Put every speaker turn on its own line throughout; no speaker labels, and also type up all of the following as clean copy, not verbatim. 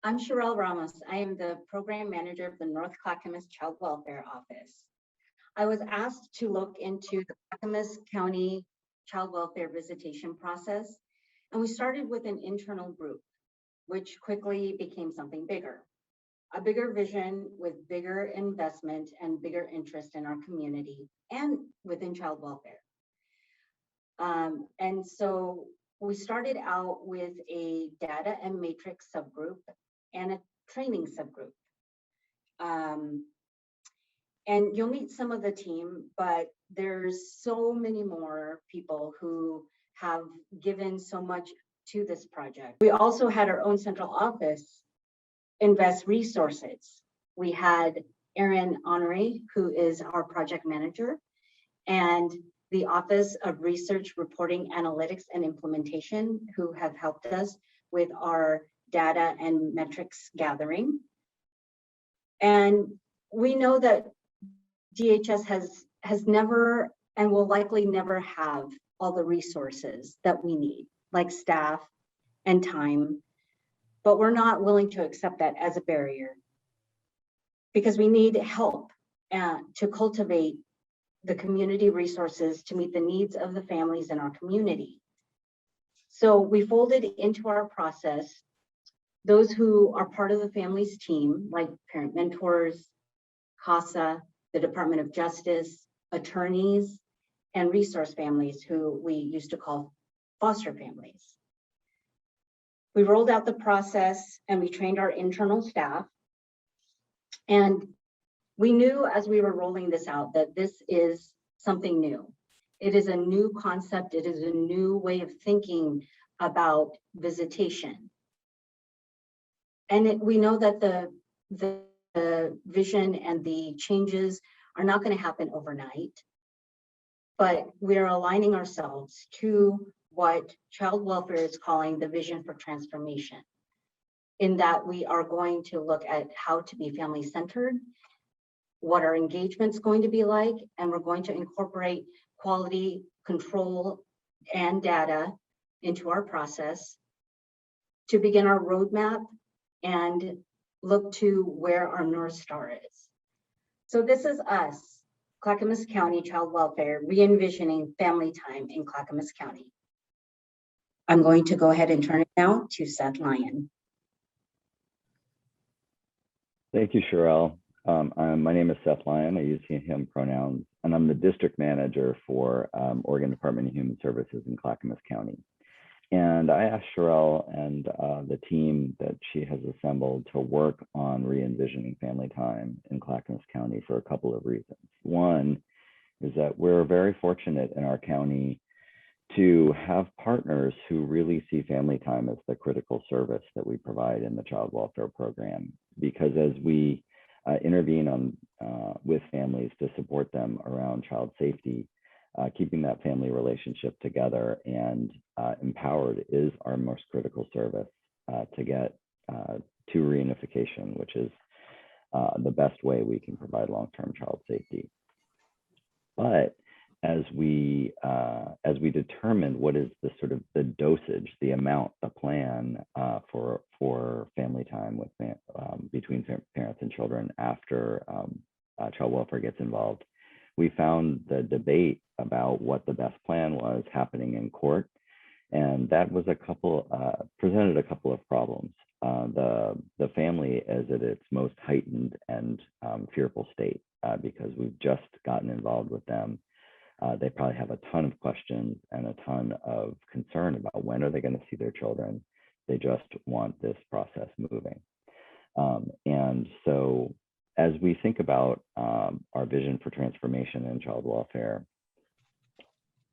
I'm Sherelle Ramos. I am the program manager of the North Clackamas Child Welfare Office. I was asked to look into the Clackamas County Child Welfare visitation process, and we started with an internal group, which quickly became something bigger. A bigger vision with bigger investment and bigger interest in our community and within child welfare. And so we started out with a data and matrix subgroup and a training subgroup. And you'll meet some of the team, but there's so many more people who have given so much to this project. We also had our own central office invest resources. We had Erin Honoré, who is our project manager, and the Office of Research, Reporting, Analytics, and Implementation, who have helped us with our data and metrics gathering. And we know that DHS has never and will likely never have all the resources that we need, like staff and time, but we're not willing to accept that as a barrier because we need help to cultivate the community resources to meet the needs of the families in our community. So we folded into our process those who are part of the families team, like parent mentors, CASA, the Department of Justice, attorneys, and resource families, who we used to call foster families. We rolled out the process and we trained our internal staff. And we knew as we were rolling this out that this is something new. It is a new concept. It is a new way of thinking about visitation. And we know that the vision and the changes are not going to happen overnight, but we're aligning ourselves to what child welfare is calling the vision for transformation, in that we are going to look at how to be family-centered, what our engagement's going to be like, and we're going to incorporate quality control and data into our process to begin our roadmap and look to where our North Star is. So this is us, Clackamas County Child Welfare, re-envisioning family time in Clackamas County. I'm going to go ahead and turn it now to Seth Lyon.
Thank you, Sherelle. My name is Seth Lyon. I use he, him pronouns, and I'm the district manager for Oregon Department of Human Services in Clackamas County. And I asked Sherelle and the team that she has assembled to work on re-envisioning family time in Clackamas County for a couple of reasons. One is that we're very fortunate in our county to have partners who really see family time as the critical service that we provide in the child welfare program. Because as we intervene on with families to support them around child safety, keeping that family relationship together and empowered is our most critical service to get to reunification, which is the best way we can provide long-term child safety. But as we determined what is the sort of the dosage, the amount, the plan for family time with between parents and children after child welfare gets involved, we found the debate about what the best plan was happening in court, and that was presented a couple of problems. The family is at its most heightened and fearful state because we've just gotten involved with them. They probably have a ton of questions and a ton of concern about when are they going to see their children. They just want this process moving. And so as we think about our vision for transformation in child welfare,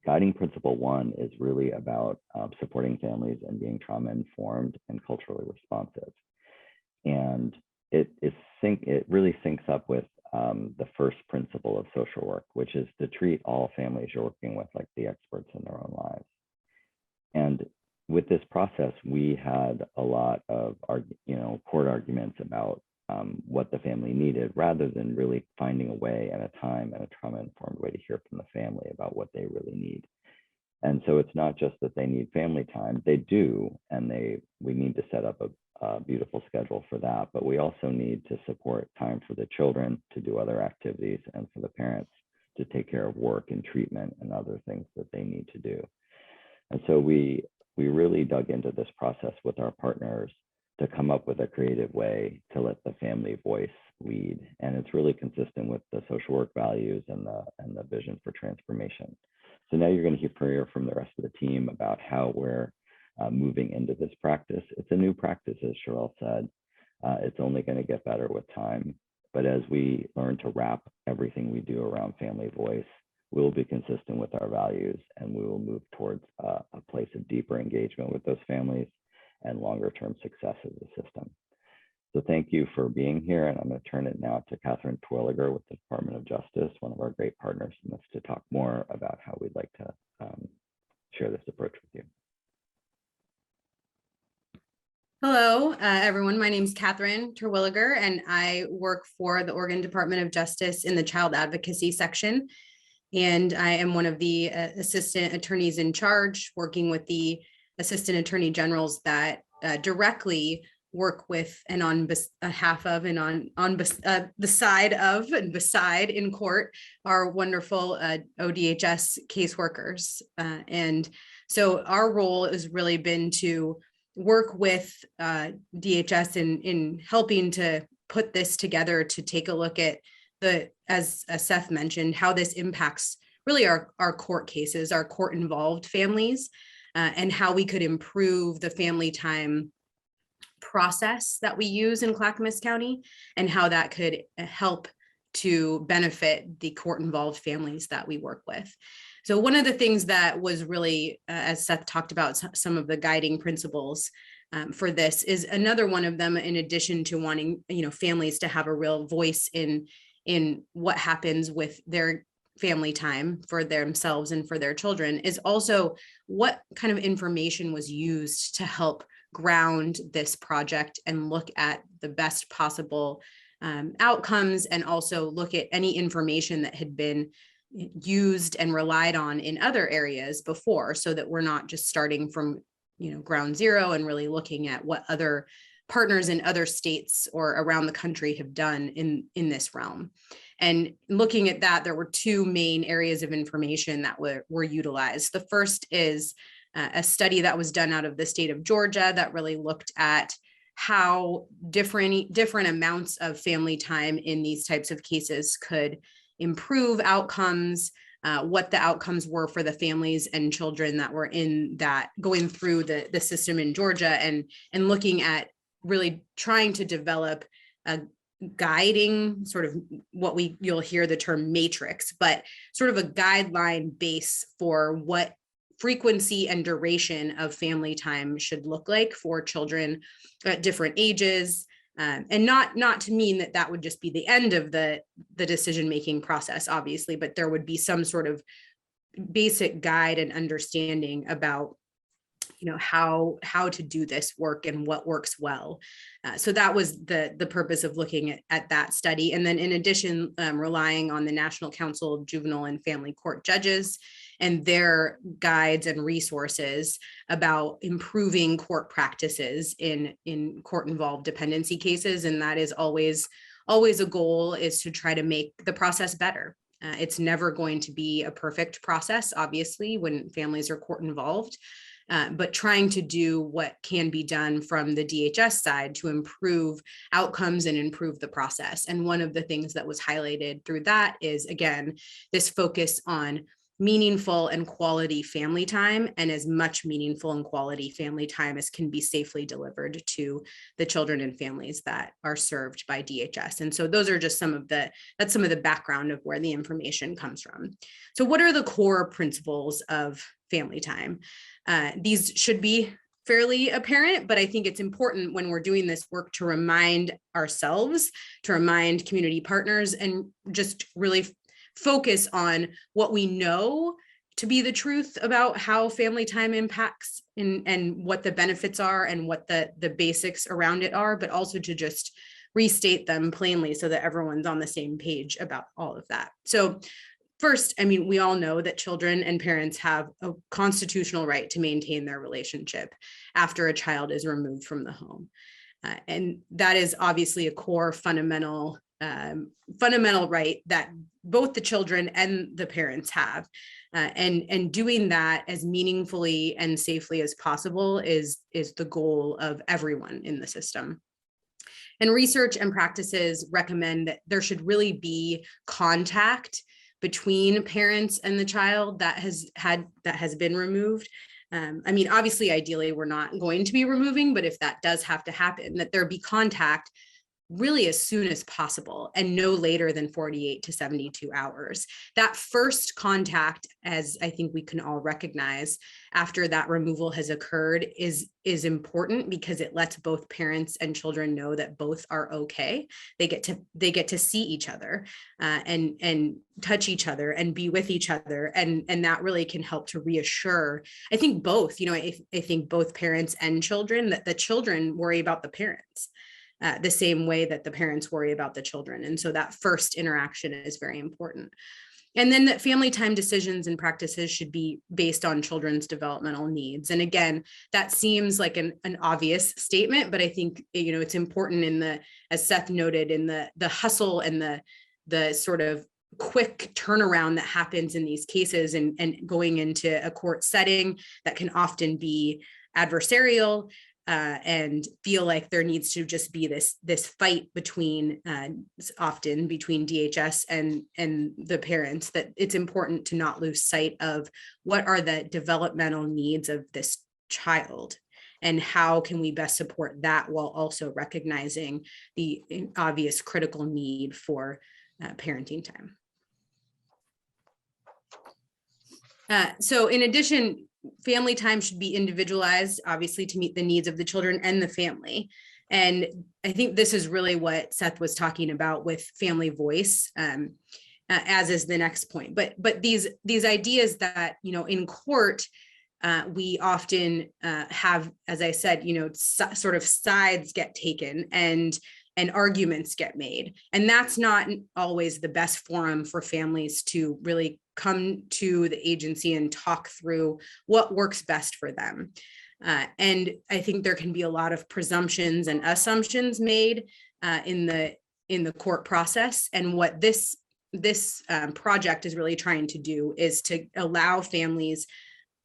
guiding principle one is really about supporting families and being trauma-informed and culturally responsive. And it really syncs up with the first principle of social work, which is to treat all families you're working with like the experts in their own lives. And with this process, we had a lot of court arguments about what the family needed, rather than really finding a way and a time and a trauma-informed way to hear from the family about what they really need. And so it's not just that they need family time, they do, and we need to set up beautiful schedule for that, but we also need to support time for the children to do other activities and for the parents to take care of work and treatment and other things that they need to do. And so we really dug into this process with our partners to come up with a creative way to let the family voice lead. And it's really consistent with the social work values and the vision for transformation. So now you're going to hear from the rest of the team about how we're moving into this practice. It's a new practice, as Cheryl said. It's only going to get better with time. But as we learn to wrap everything we do around family voice, we'll be consistent with our values, and we will move towards a place of deeper engagement with those families and longer term success of the system. So thank you for being here, and I'm going to turn it now to Catherine Terwilliger with the Department of Justice, one of our great partners in this, to talk more about how we'd like to share this approach with you.
Hello, everyone. My name is Catherine Terwilliger, and I work for the Oregon Department of Justice in the Child Advocacy section. And I am one of the assistant attorneys in charge, working with the assistant attorney generals that directly work with and on behalf of and on the side of and beside in court our wonderful ODHS caseworkers. And so our role has really been to work with DHS in helping to put this together, to take a look at as Seth mentioned, how this impacts really our court cases, our court involved families, and how we could improve the family time process that we use in Clackamas County, and how that could help to benefit the court involved families that we work with. So one of the things that was really, as Seth talked about, some of the guiding principles for this is another one of them, in addition to wanting, families to have a real voice in what happens with their family time for themselves and for their children, is also what kind of information was used to help ground this project and look at the best possible outcomes, and also look at any information that had been used and relied on in other areas before, so that we're not just starting from ground zero and really looking at what other partners in other states or around the country have done in this realm. And looking at that, there were two main areas of information that were utilized. The first is a study that was done out of the state of Georgia that really looked at how different amounts of family time in these types of cases could improve outcomes, what the outcomes were for the families and children that were in that going through the system in Georgia, and looking at really trying to develop a guiding sort of you'll hear the term matrix, but sort of a guideline base for what frequency and duration of family time should look like for children at different ages. And not to mean that would just be the end of the decision-making process, obviously, but there would be some sort of basic guide and understanding about how to do this work and what works well. So that was the purpose of looking at that study. And then in addition, relying on the National Council of Juvenile and Family Court Judges and their guides and resources about improving court practices in court involved dependency cases. And that is always a goal, is to try to make the process better. It's never going to be a perfect process, obviously, when families are court involved. But trying to do what can be done from the DHS side to improve outcomes and improve the process. And one of the things that was highlighted through that is, again, this focus on meaningful and quality family time, and as much meaningful and quality family time as can be safely delivered to the children and families that are served by DHS. And so those are just some of the background of where the information comes from. So what are the core principles of family time? These should be fairly apparent, but I think it's important when we're doing this work to remind ourselves, to remind community partners, and just really focus on what we know to be the truth about how family time impacts and what the benefits are and what the basics around it are, but also to just restate them plainly so that everyone's on the same page about all of that. So first, we all know that children and parents have a constitutional right to maintain their relationship after a child is removed from the home. And that is obviously a core fundamental right that both the children and the parents have. And doing that as meaningfully and safely as possible is the goal of everyone in the system. And research and practices recommend that there should really be contact between parents and the child that has been removed. I mean, obviously, ideally, we're not going to be removing, but if that does have to happen, that there be contact really as soon as possible and no later than 48 to 72 hours. That first contact, as I think we can all recognize after that removal has occurred, is important because it lets both parents and children know that both are okay. They get to see each other and touch each other and be with each other, and that really can help to reassure, I think, both, I think both parents and children, that the children worry about the parents the same way that the parents worry about the children. And so that first interaction is very important. And then that family time decisions and practices should be based on children's developmental needs. And again, that seems like an obvious statement, but I think, it's important as Seth noted, in the hustle and the sort of quick turnaround that happens in these cases and going into a court setting that can often be adversarial. And feel like there needs to just be this fight often between DHS and the parents, that it's important to not lose sight of what are the developmental needs of this child and how can we best support that while also recognizing the obvious critical need for parenting time. So in addition, family time should be individualized, obviously, to meet the needs of the children and the family. And I think this is really what Seth was talking about with family voice, as is the next point. But these ideas that, in court, we often have, as I said, sort of sides get taken and arguments get made. And that's not always the best forum for families to really come to the agency and talk through what works best for them. And I think there can be a lot of presumptions and assumptions made in the court process. And what this project is really trying to do is to allow families,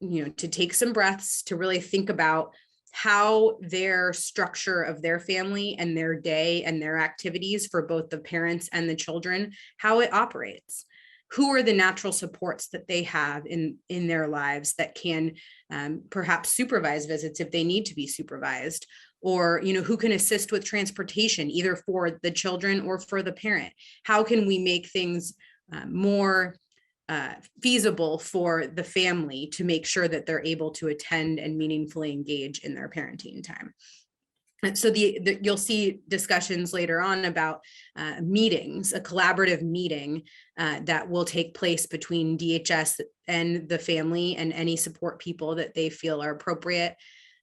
to take some breaths, to really think about how their structure of their family and their day and their activities for both the parents and the children, how it operates. Who are the natural supports that they have in their lives that can perhaps supervise visits if they need to be supervised, or who can assist with transportation either for the children or for the parent? How can we make things more feasible for the family to make sure that they're able to attend and meaningfully engage in their parenting time? And so you'll see discussions later on about meetings, a collaborative meeting that will take place between DHS and the family and any support people that they feel are appropriate,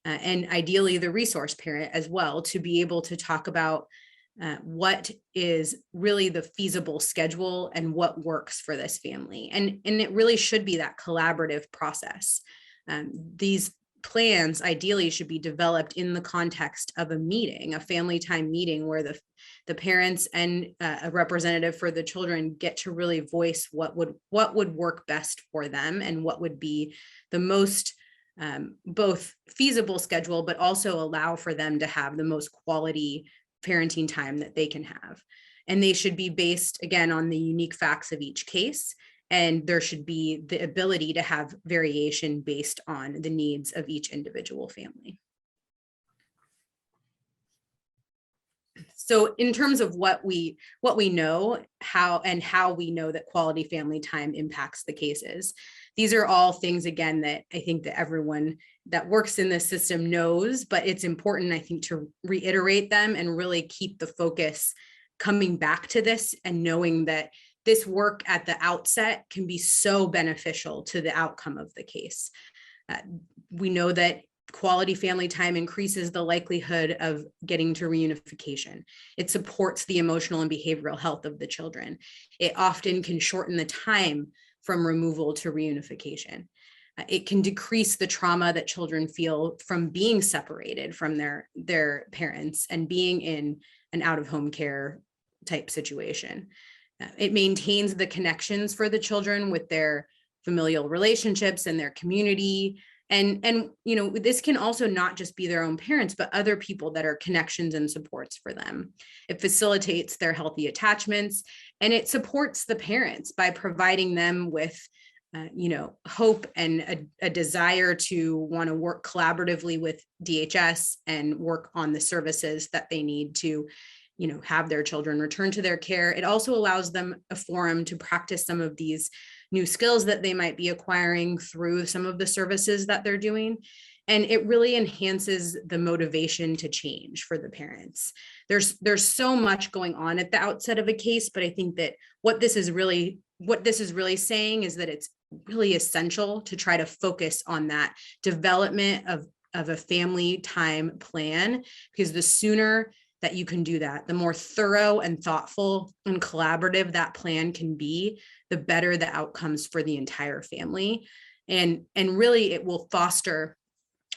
and ideally the resource parent as well, to be able to talk about what is really the feasible schedule and what works for this family. And it really should be that collaborative process. These plans ideally should be developed in the context of a meeting, a family time meeting, where the parents and a representative for the children get to really voice what would work best for them and what would be the most both feasible schedule, but also allow for them to have the most quality parenting time that they can have. And they should be based, again, on the unique facts of each case. And there should be the ability to have variation based on the needs of each individual family. So in terms of what we know, how we know that quality family time impacts the cases, these are all things, again, that I think that everyone that works in this system knows, but it's important, I think, to reiterate them and really keep the focus coming back to this and knowing that this work at the outset can be so beneficial to the outcome of the case. We know that quality family time increases the likelihood of getting to reunification. It supports the emotional and behavioral health of the children. It often can shorten the time from removal to reunification. It can decrease the trauma that children feel from being separated from their parents and being in an out-of-home care type situation. It maintains the connections for the children with their familial relationships and their community. And you know, this can also not just be their own parents, but other people that are connections and supports for them. It facilitates their healthy attachments, and it supports the parents by providing them with you know, hope and a desire to want to work collaboratively with DHS and work on the services that they need to, you know, have their children return to their care. It also allows them a forum to practice some of these new skills that they might be acquiring through some of the services that they're doing. And it really enhances the motivation to change for the parents. There's so much going on at the outset of a case, but I think that what this is really saying is that it's really essential to try to focus on that development of a family time plan, because the sooner that you can do that, the more thorough and thoughtful and collaborative that plan can be, the better the outcomes for the entire family. And really it will foster,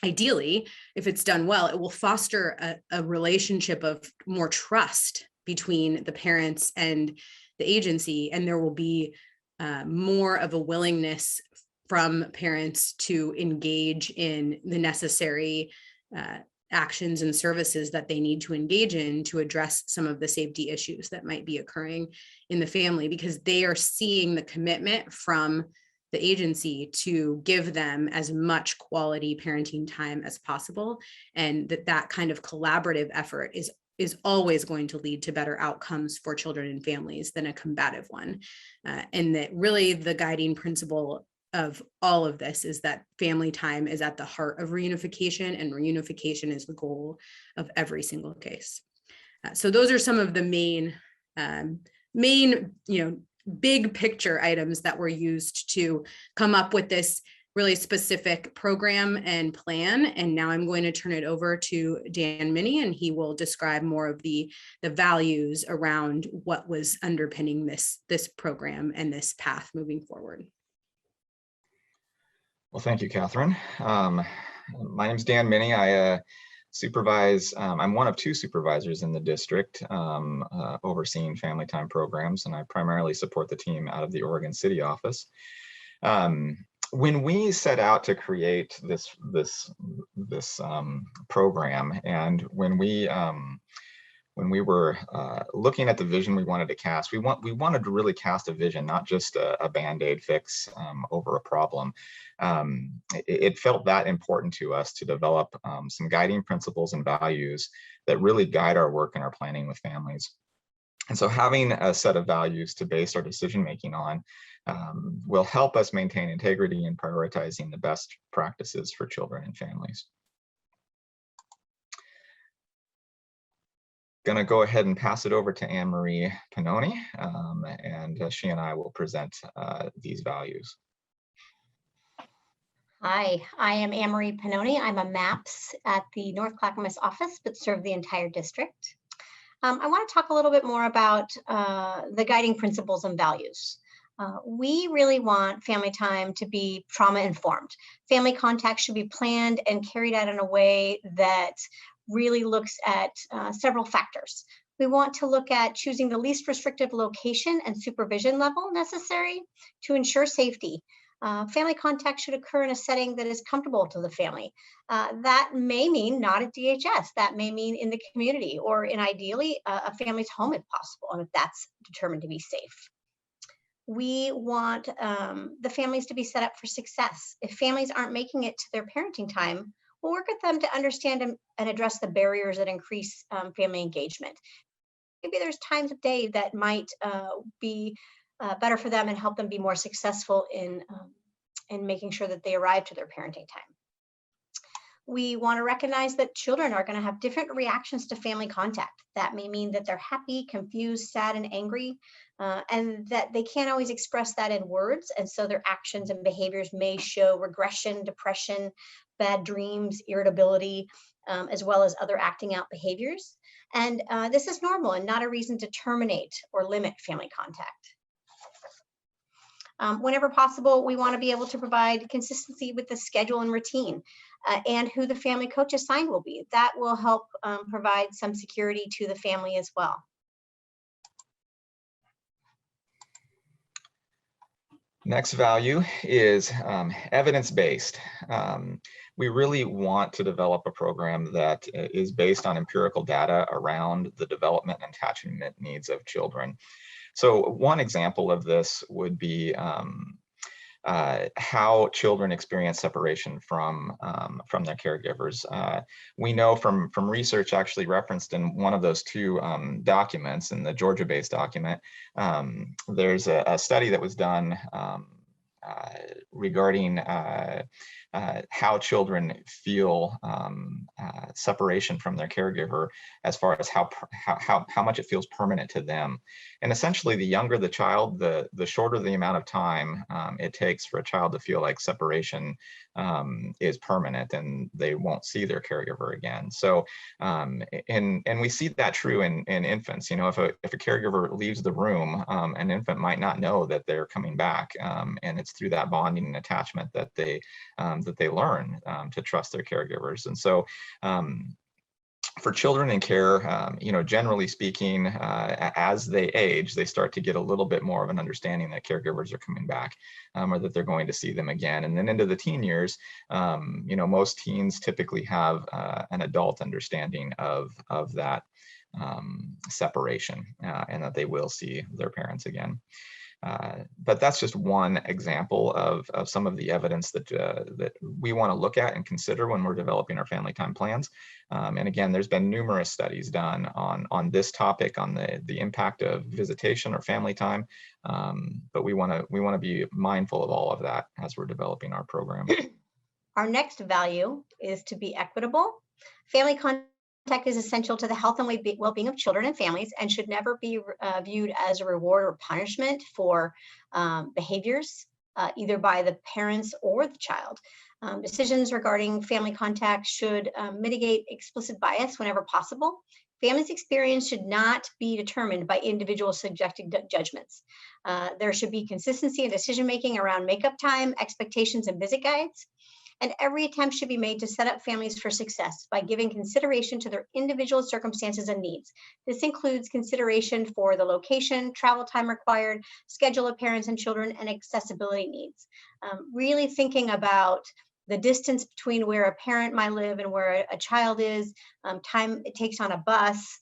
ideally, if it's done well, it will foster a relationship of more trust between the parents and the agency, and there will be more of a willingness from parents to engage in the necessary actions and services that they need to engage in to address some of the safety issues that might be occurring in the family, because they are seeing the commitment from the agency to give them as much quality parenting time as possible, and that kind of collaborative effort is always going to lead to better outcomes for children and families than a combative one. And that really the guiding principle of all of this is that family time is at the heart of reunification, and reunification is the goal of every single case. So those are some of the main, you know, big picture items that were used to come up with this really specific program and plan. And now I'm going to turn it over to Dan Minnie, and he will describe more of the values around what was underpinning this program and this path moving forward.
Well, thank you, Catherine. My name is Dan Minnie. I supervise, I'm one of two supervisors in the district overseeing family time programs, and I primarily support the team out of the Oregon City office. When we set out to create this program, and when we were looking at the vision we wanted to cast, we wanted to really cast a vision, not just a Band-Aid fix over a problem. It felt that important to us to develop some guiding principles and values that really guide our work and our planning with families. And so having a set of values to base our decision-making on will help us maintain integrity in prioritizing the best practices for children and families. Going to go ahead and pass it over to Anne-Marie Pannoni, and she and I will present these values.
Hi, I am Anne-Marie Pannoni. I'm a MAPS at the North Clackamas office, but serve the entire district. I want to talk a little bit more about the guiding principles and values. We really want family time to be trauma informed. Family contact should be planned and carried out in a way that really looks at several factors. We want to look at choosing the least restrictive location and supervision level necessary to ensure safety. Family contact should occur in a setting that is comfortable to the family. That may mean not at DHS, that may mean in the community, or in ideally a family's home if possible, and if that's determined to be safe. We want the families to be set up for success. If families aren't making it to their parenting time, we'll work with them to understand and address the barriers that increase family engagement. Maybe there's times of day that might be better for them and help them be more successful in making sure that they arrive to their parenting time. We want to recognize that children are going to have different reactions to family contact. That may mean that they're happy, confused, sad, and angry, and that they can't always express that in words. And so their actions and behaviors may show regression, depression, bad dreams, irritability, as well as other acting out behaviors. And this is normal and not a reason to terminate or limit family contact. Whenever possible, we want to be able to provide consistency with the schedule and routine and who the family coach assigned will be. That will help provide some security to the family as well.
Next value is evidence-based. We really want to develop a program that is based on empirical data around the development and attachment needs of children. So one example of this would be how children experience separation from their caregivers. We know from research actually referenced in one of those two documents, in the Georgia-based document, there's a study that was done regarding how children feel separation from their caregiver, as far as how much it feels permanent to them. And essentially, the younger the child, the shorter the amount of time it takes for a child to feel like separation is permanent and they won't see their caregiver again. So, and we see that true in infants. You know, if a caregiver leaves the room, an infant might not know that they're coming back, and it's through that bonding and attachment that they learn to trust their caregivers. And so, for children in care, you know, generally speaking, as they age, they start to get a little bit more of an understanding that caregivers are coming back, or that they're going to see them again. And then into the teen years, you know, most teens typically have an adult understanding of that separation, and that they will see their parents again. But that's just one example of some of the evidence that we want to look at and consider when we're developing our family time plans. And again, there's been numerous studies done on this topic, on the impact of visitation or family time. But we want to be mindful of all of that as we're developing our program.
Our next value is to be equitable. Family contact is essential to the health and well-being of children and families, and should never be viewed as a reward or punishment for behaviors, either by the parents or the child. Decisions regarding family contact should mitigate explicit bias whenever possible. Families' experience should not be determined by individual subjective judgments. There should be consistency in decision-making around makeup time, expectations, and visit guides. And every attempt should be made to set up families for success by giving consideration to their individual circumstances and needs. This includes consideration for the location, travel time required, schedule of parents and children, and accessibility needs. Really thinking about the distance between where a parent might live and where a child is, time it takes on a bus,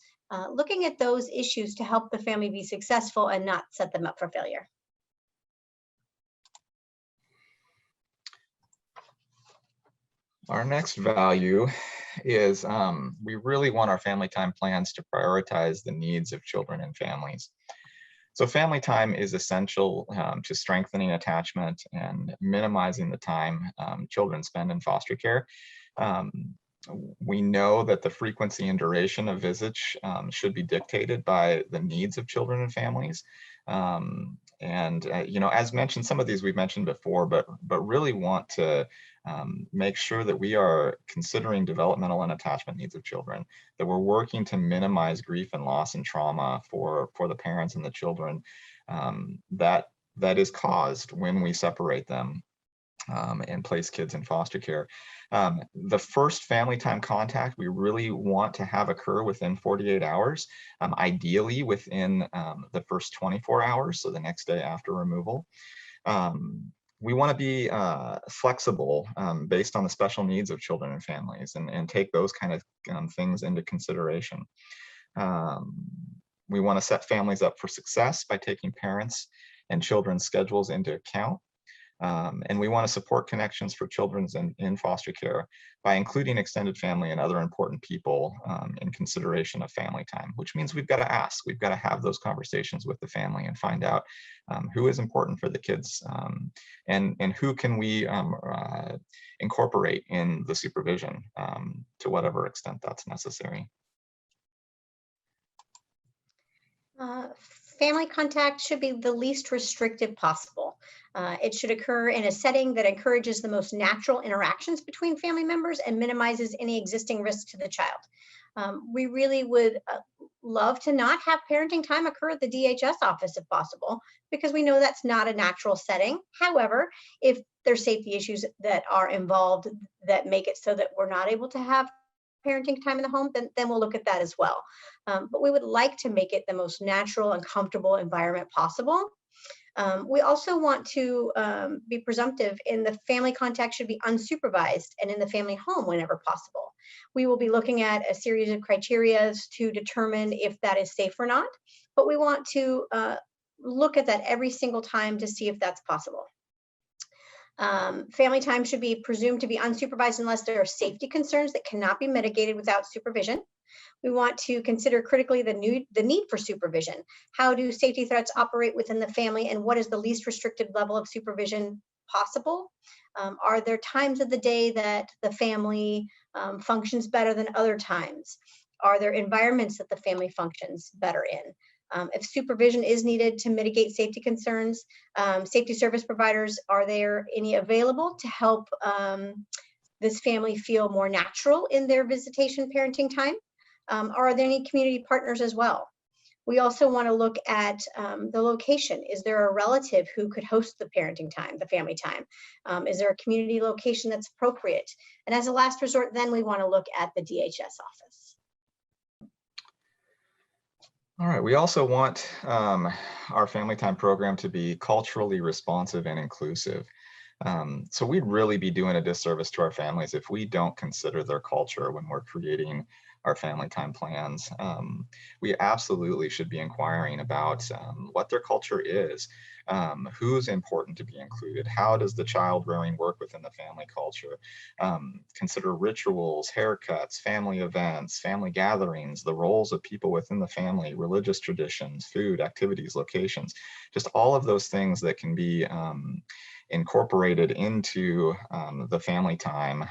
looking at those issues to help the family be successful and not set them up for failure.
Our next value is we really want our family time plans to prioritize the needs of children and families. So family time is essential to strengthening attachment and minimizing the time children spend in foster care. We know that the frequency and duration of visits should be dictated by the needs of children and families. You know, as mentioned, some of these we've mentioned before, but really want to make sure that we are considering developmental and attachment needs of children, that we're working to minimize grief and loss and trauma for the parents and the children that is caused when we separate them and place kids in foster care. The first family time contact we really want to have occur within 48 hours, ideally within the first 24 hours, so the next day after removal. We want to be flexible based on the special needs of children and families, and take those kind of things into consideration. We want to set families up for success by taking parents and children's schedules into account. And we want to support connections for children in foster care by including extended family and other important people in consideration of family time, which means we've got to ask, we've got to have those conversations with the family and find out who is important for the kids, and who can we incorporate in the supervision to whatever extent that's necessary.
Family contact should be the least restrictive possible. It should occur in a setting that encourages the most natural interactions between family members and minimizes any existing risk to the child. We really would love to not have parenting time occur at the DHS office if possible, because we know that's not a natural setting. However, if there's safety issues that are involved that make it so that we're not able to have parenting time in the home, then we'll look at that as well. But we would like to make it the most natural and comfortable environment possible. We also want to be presumptive in the family contact should be unsupervised and in the family home whenever possible. We will be looking at a series of criteria to determine if that is safe or not, but we want to look at that every single time to see if that's possible. Family time should be presumed to be unsupervised unless there are safety concerns that cannot be mitigated without supervision. We want to consider critically the need for supervision. How do safety threats operate within the family, and what is the least restrictive level of supervision possible? Are there times of the day that the family functions better than other times? Are there environments that the family functions better in? If supervision is needed to mitigate safety concerns, safety service providers, are there any available to help this family feel more natural in their visitation parenting time? Are there any community partners as well? We also want to look at the location. Is there a relative who could host the parenting time, the family time? Is there a community location that's appropriate? And as a last resort, then we want to look at the DHS office.
All right, we also want our family time program to be culturally responsive and inclusive. So we'd really be doing a disservice to our families if we don't consider their culture when we're creating our family time plans. We absolutely should be inquiring about what their culture is, who's important to be included, how does the child rearing work within the family culture, consider rituals, haircuts, family events, family gatherings, the roles of people within the family, religious traditions, food, activities, locations, just all of those things that can be incorporated into the family time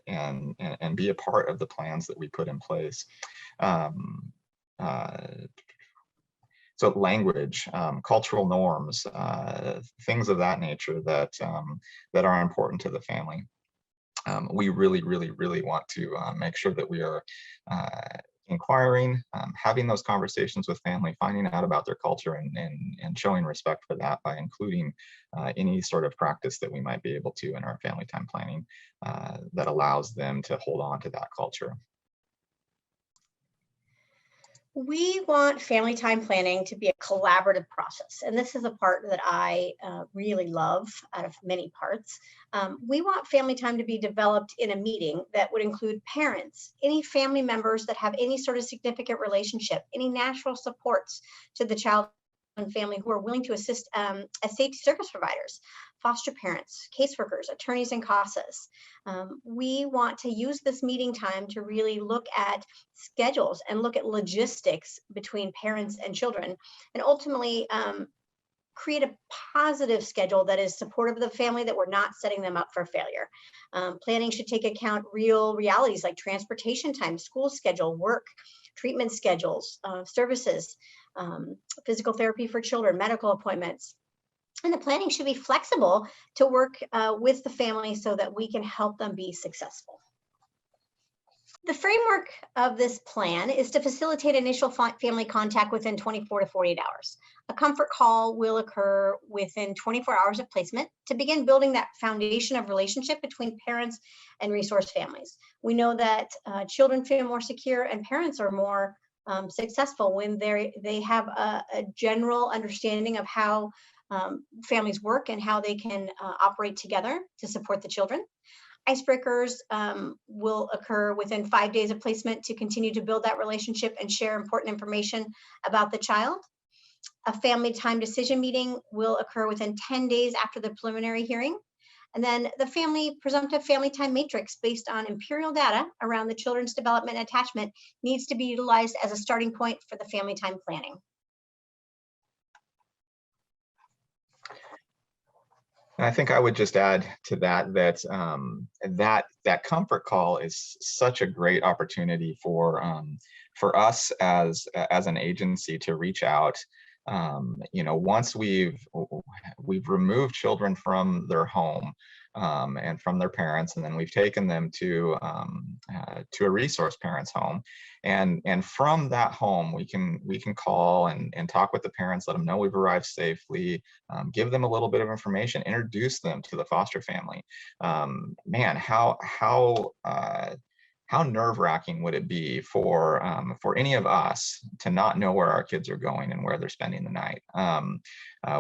and be a part of the plans that we put in place. So language, cultural norms, things of that nature that that are important to the family. We really want to make sure that we are inquiring, having those conversations with family, finding out about their culture and showing respect for that by including any sort of practice that we might be able to in our family time planning that allows them to hold on to that culture.
We want family time planning to be a collaborative process. And this is a part that I really love out of many parts. We want family time to be developed in a meeting that would include parents, any family members that have any sort of significant relationship, any natural supports to the child and family who are willing to assist as safety service providers, foster parents, caseworkers, attorneys, and CASAs. We want to use this meeting time to really look at schedules and look at logistics between parents and children, and ultimately create a positive schedule that is supportive of the family, that we're not setting them up for failure. Planning should take account real realities like transportation time, school schedule, work, treatment schedules, services, physical therapy for children, medical appointments. And the planning should be flexible to work with the family so that we can help them be successful. The framework of this plan is to facilitate initial family contact within 24 to 48 hours. A comfort call will occur within 24 hours of placement to begin building that foundation of relationship between parents and resource families. We know that children feel more secure and parents are more successful when they have a general understanding of how families work and how they can operate together to support the children. Icebreakers will occur within 5 days of placement to continue to build that relationship and share important information about the child. A family time decision meeting will occur within 10 days after the preliminary hearing. And then the presumptive family time matrix based on imperial data around the children's development and attachment needs to be utilized as a starting point for the family time planning.
And I think I would just add to that that comfort call is such a great opportunity for us as an agency to reach out. Once we've removed children from their home, and from their parents, and then we've taken them to a resource parents home, and from that home we can call and talk with the parents, let them know we've arrived safely, give them a little bit of information, introduce them to the foster family. Man, how nerve-wracking would it be for any of us to not know where our kids are going and where they're spending the night,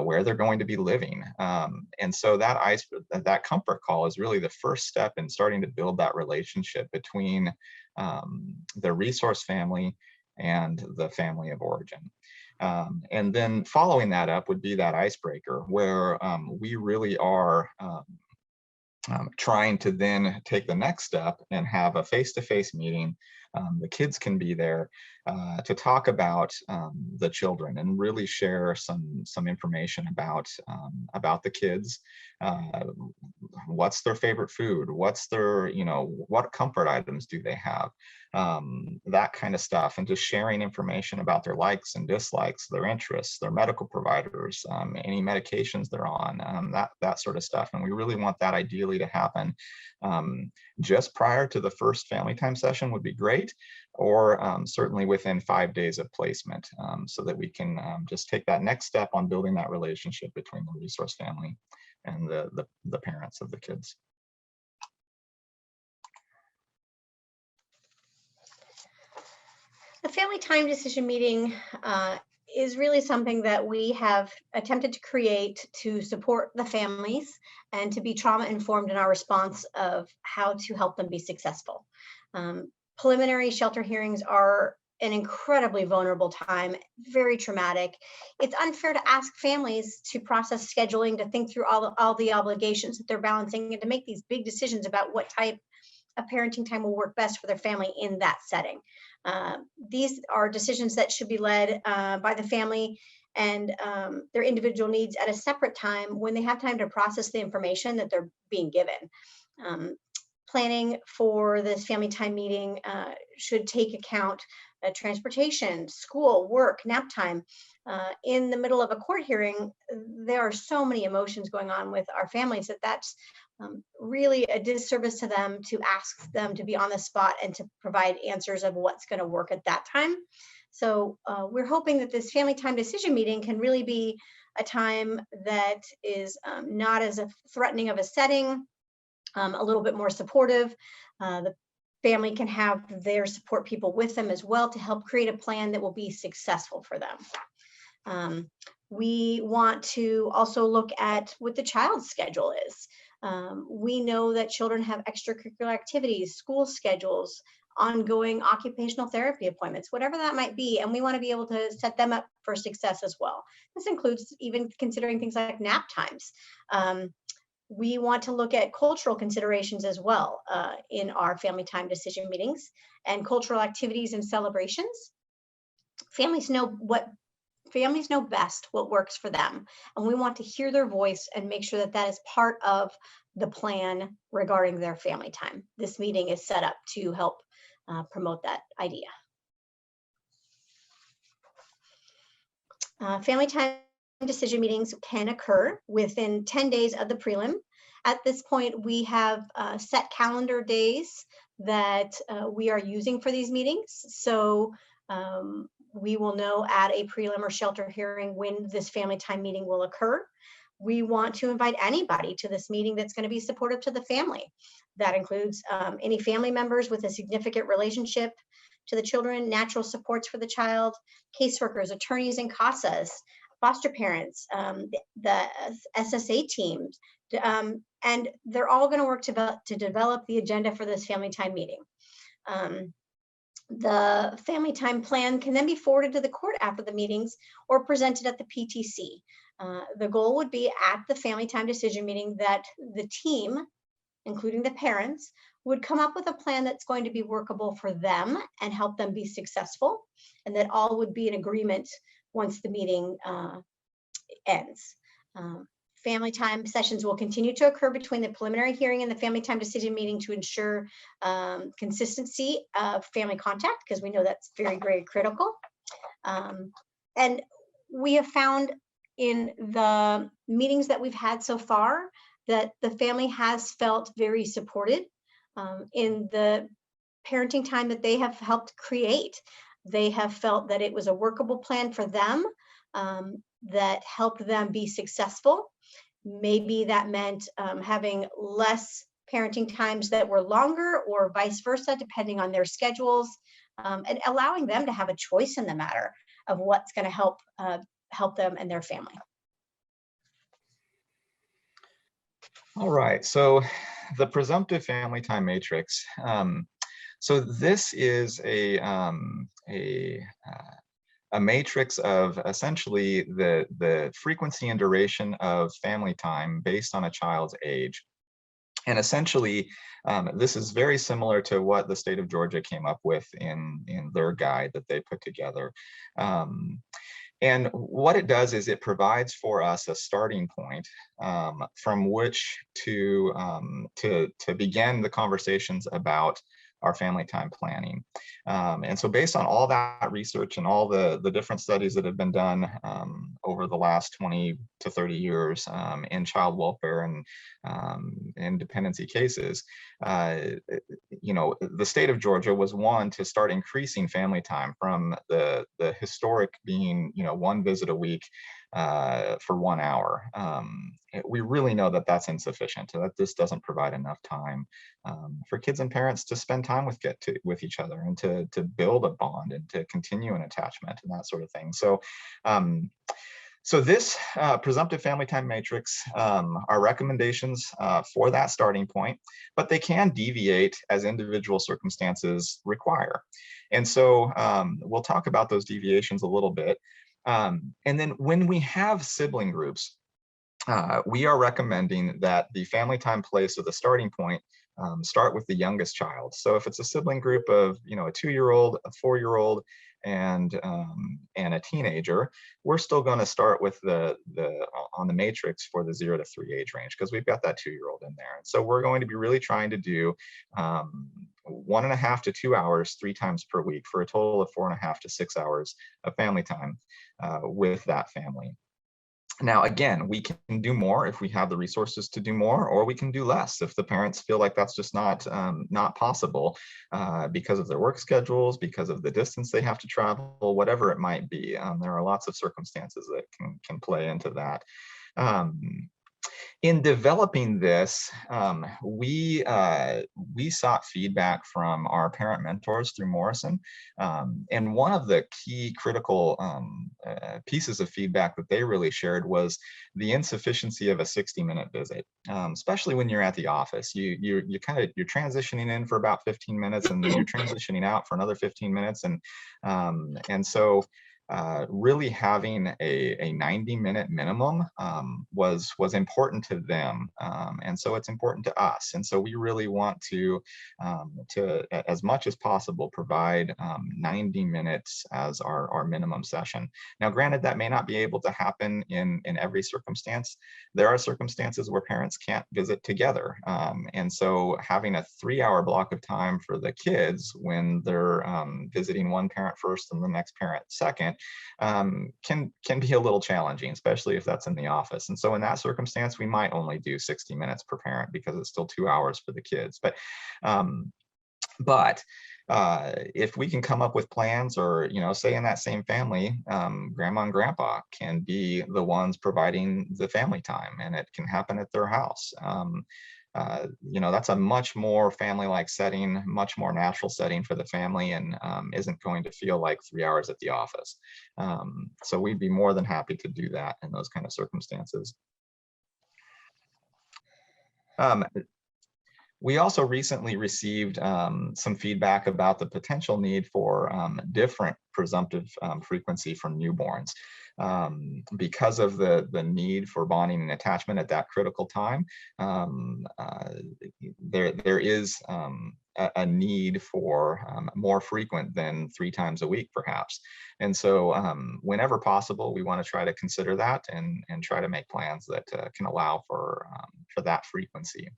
where they're going to be living. And so that comfort call is really the first step in starting to build that relationship between the resource family and the family of origin. And then following that up would be that icebreaker where we really are trying to then take the next step and have a face-to-face meeting. The kids can be there to talk about the children and really share some information about the kids. What's their favorite food? What's their, what comfort items do they have? That kind of stuff, and just sharing information about their likes and dislikes, their interests, their medical providers, any medications they're on, that sort of stuff. And we really want that ideally to happen just prior to the first family time session would be great, or certainly within 5 days of placement, so that we can just take that next step on building that relationship between the resource family and the parents of the kids.
The family time decision meeting is really something that we have attempted to create to support the families and to be trauma informed in our response of how to help them be successful. Preliminary shelter hearings are an incredibly vulnerable time, very traumatic. It's unfair to ask families to process scheduling, to think through all the obligations that they're balancing, and to make these big decisions about what type of parenting time will work best for their family in that setting. These are decisions that should be led by the family and their individual needs at a separate time when they have time to process the information that they're being given. Planning for this family time meeting should take account transportation, school, work, nap time. In the middle of a court hearing, there are so many emotions going on with our families that's really a disservice to them to ask them to be on the spot and to provide answers of what's going to work at that time. So we're hoping that this family time decision meeting can really be a time that is not as threatening of a setting, a little bit more supportive. The family can have their support people with them as well to help create a plan that will be successful for them. We want to also look at what the child's schedule is. We know that children have extracurricular activities, school schedules, ongoing occupational therapy appointments, whatever that might be, and we want to be able to set them up for success as well. This includes even considering things like nap times. We want to look at cultural considerations as well in our family time decision meetings, and cultural activities and celebrations. Families know best what works for them, and we want to hear their voice and make sure that that is part of the plan regarding their family time. This meeting is set up to help promote that idea. Family time decision meetings can occur within 10 days of the prelim. At this point, we have set calendar days that we are using for these meetings. So we will know at a prelim or shelter hearing when this family time meeting will occur. We want to invite anybody to this meeting that's going to be supportive to the family. That includes any family members with a significant relationship to the children, natural supports for the child, caseworkers, attorneys and CASAs, foster parents, the SSA teams, and they're all going to work to develop the agenda for this family time meeting. The family time plan can then be forwarded to the court after the meetings or presented at the PTC. The goal would be at the family time decision meeting that the team, including the parents, would come up with a plan that's going to be workable for them and help them be successful, and that all would be in agreement once the meeting ends. Family time sessions will continue to occur between the preliminary hearing and the family time decision meeting to ensure consistency of family contact, because we know that's very, very critical. And we have found in the meetings that we've had so far that the family has felt very supported in the parenting time that they have helped create. They have felt that it was a workable plan for them that helped them be successful. Maybe that meant having less parenting times that were longer, or vice versa, depending on their schedules, and allowing them to have a choice in the matter of what's going to help them and their family.
All right, so the presumptive family time matrix. So this is a matrix of essentially the frequency and duration of family time based on a child's age. And essentially, this is very similar to what the state of Georgia came up with in their guide that they put together. And what it does is it provides for us a starting point from which to begin the conversations about our family time planning. And so based on all that research and all the different studies that have been done over the last 20 to 30 years in child welfare and in dependency cases, you know, the state of Georgia was one to start increasing family time from the historic being, you know, 1 visit a week for 1 hour. We really know that that's insufficient, that this doesn't provide enough time for kids and parents to spend time with each other and to build a bond and to continue an attachment and that sort of thing. So so this presumptive family time matrix are recommendations for that starting point, but they can deviate as individual circumstances require. And so we'll talk about those deviations a little bit. And then when we have sibling groups, we are recommending that the family time place or the starting point start with the youngest child. So if it's a sibling group of, you know, a 2-year-old, a 4-year-old, and a teenager, we're still going to start with on the matrix for the 0 to 3 age range, because we've got that 2-year-old in there. And so we're going to be really trying to do 1.5 to 2 hours 3 times per week for a total of 4.5 to 6 hours of family time with that family. Now, again, we can do more if we have the resources to do more, or we can do less if the parents feel like that's just not possible because of their work schedules, because of the distance they have to travel, whatever it might be. There are lots of circumstances that can play into that. In developing this, we sought feedback from our parent mentors through Morrison. And one of the key critical pieces of feedback that they really shared was the insufficiency of a 60-minute visit, especially when you're at the office. You're transitioning in for about 15 minutes, and then you're transitioning out for another 15 minutes. And so really having a 90-minute minimum was important to them, and so it's important to us. And so we really want to as much as possible provide 90 minutes as our minimum session. Now, granted, that may not be able to happen in every circumstance. There are circumstances where parents can't visit together, and so having a 3-hour block of time for the kids when they're visiting one parent first and the next parent second can be a little challenging, especially if that's in the office. And so in that circumstance, we might only do 60 minutes per parent because it's still 2 hours for the kids. But if we can come up with plans, or, you know, say in that same family, grandma and grandpa can be the ones providing the family time, and it can happen at their house. You know, that's a much more family-like setting, much more natural setting for the family, and isn't going to feel like 3 hours at the office. So we'd be more than happy to do that in those kind of circumstances. We also recently received some feedback about the potential need for different presumptive frequency from newborns. Because of the need for bonding and attachment at that critical time, there is a need for more frequent than 3 times a week, perhaps. And so whenever possible, we want to try to consider that and try to make plans that can allow for that frequency.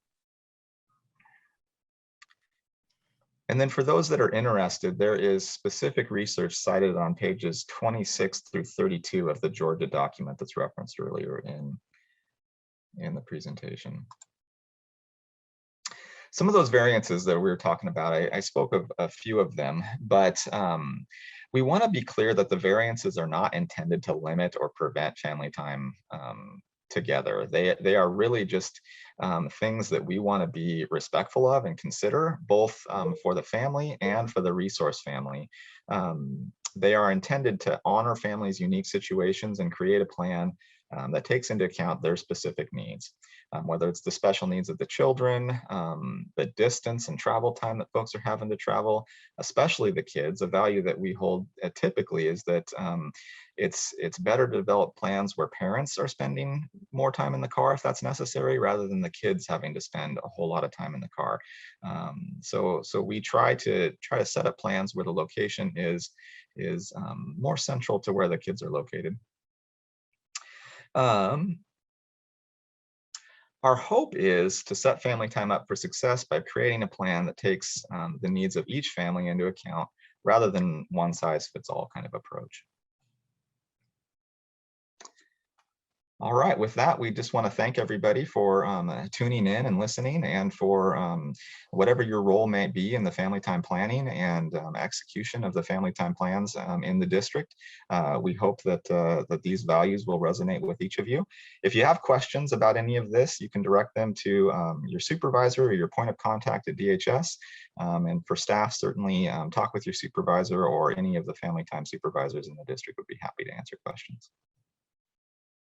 And then for those that are interested, there is specific research cited on pages 26 through 32 of the Georgia document that's referenced earlier in the presentation. Some of those variances that we were talking about, I spoke of a few of them, but we want to be clear that the variances are not intended to limit or prevent family time together. They are really just things that we want to be respectful of and consider, both for the family and for the resource family. They are intended to honor families' unique situations and create a plan that takes into account their specific needs, whether it's the special needs of the children, the distance and travel time that folks are having to travel, especially the kids. A value that we hold typically is that it's better to develop plans where parents are spending more time in the car if that's necessary, rather than the kids having to spend a whole lot of time in the car. So we try to set up plans where the location is more central to where the kids are located. Our hope is to set family time up for success by creating a plan that takes the needs of each family into account, rather than one size fits all kind of approach. All right, with that, we just want to thank everybody for tuning in and listening, and for whatever your role may be in the family time planning and execution of the family time plans in the district. We hope that, that these values will resonate with each of you. If you have questions about any of this, you can direct them to your supervisor or your point of contact at DHS. And for staff, certainly talk with your supervisor, or any of the family time supervisors in the district would be happy to answer questions.